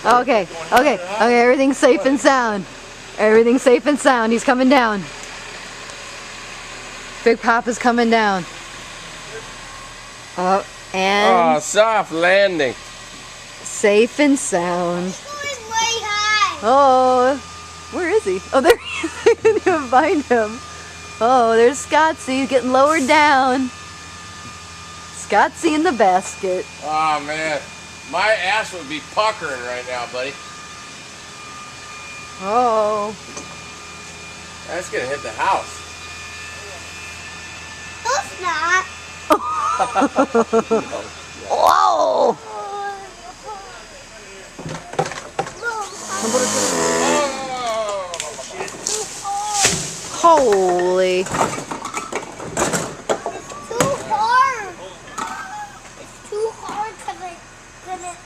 Okay, okay, okay, everything's safe and sound. Everything's safe and sound. He's coming down. Big Papa's coming down. Oh, and... Oh, soft landing. Safe and sound. Oh, where is he? Oh, there he is. I couldn't even find him. Oh, there's Scottsy getting lowered down. Scottsy in the basket. Oh, man. My ass would be puckering right now, buddy. Oh. That's gonna hit the house. No, it's not. Whoa! Holy. Too hard. It's too hard because I couldn't.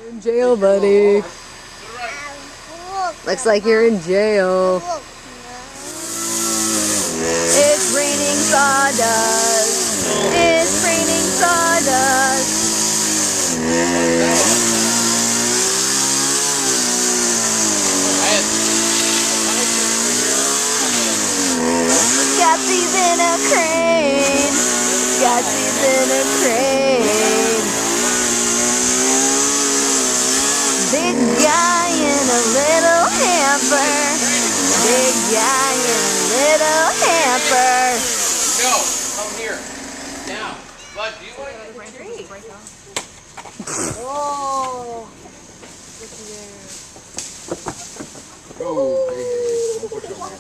You're in jail, buddy. Looks like you're in jail. It's raining sawdust. It's raining sawdust. Scotsy's in a crane. Scotsy's in a crane. Big guy in a little hamper. Big guy in a little hamper. No, come here. Now, Bud, do you want to get the tree? Whoa. Oh, hey, don't push over here.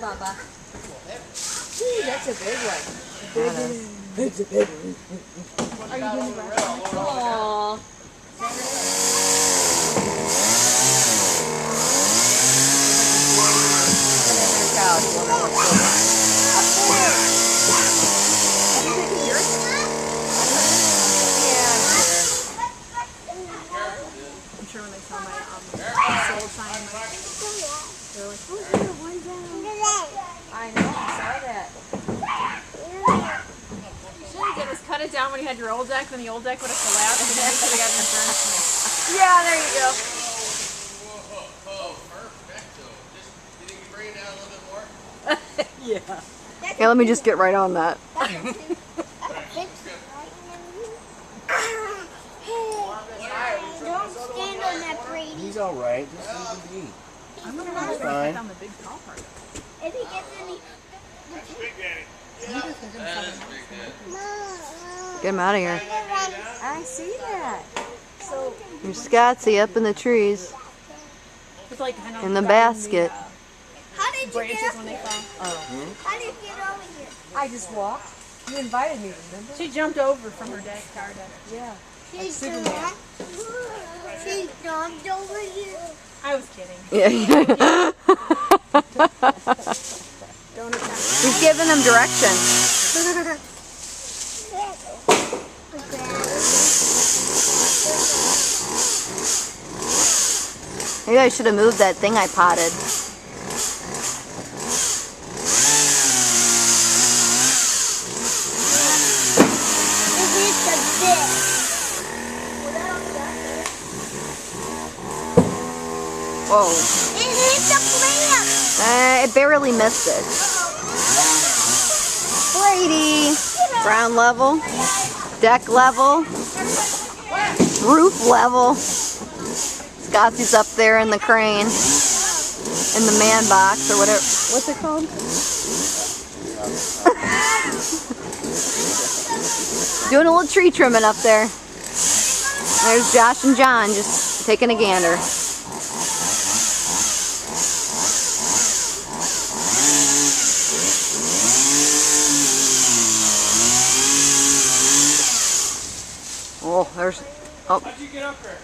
Baba. That's a big one. It's a big one. Are you doing the rest? Aww. I'm sure when they saw my soul sign, they're like, oh, yeah, one down. I know, I saw that. Should have did is cut it down when you had your old deck, then the old deck would have collapsed and then you could have gotten insurance. Yeah, there you go. Oh, perfecto. Just, you think you bring it down a little bit more? Yeah. Yeah, let me just get right on that. Don't stand on that, Brady. He's all right. Just leave him be. I'm going to run fine. down the big tall part. If he gets any... That is big, Dad. Get him out of here. I see that. So, There's Scotsy up in the trees. it's like kind of In the basket. How did you branches get when up they here? fall. How did you get over here? I just walked. You invited me, remember? She jumped over from her deck, car deck. Yeah. She jumped. She jumped over here. I was kidding. Yeah. Don't attack. He's giving them direction. Maybe I should have moved that thing I potted. Whoa. It hit the plant. It barely missed it. Brady. Ground level. Deck level. Roof level. Scottsy's up there in the crane. In the man box or whatever. What's it called? Doing a little tree trimming up there. There's Josh and John just taking a gander. Oh, there's... Oh. How'd you get up there?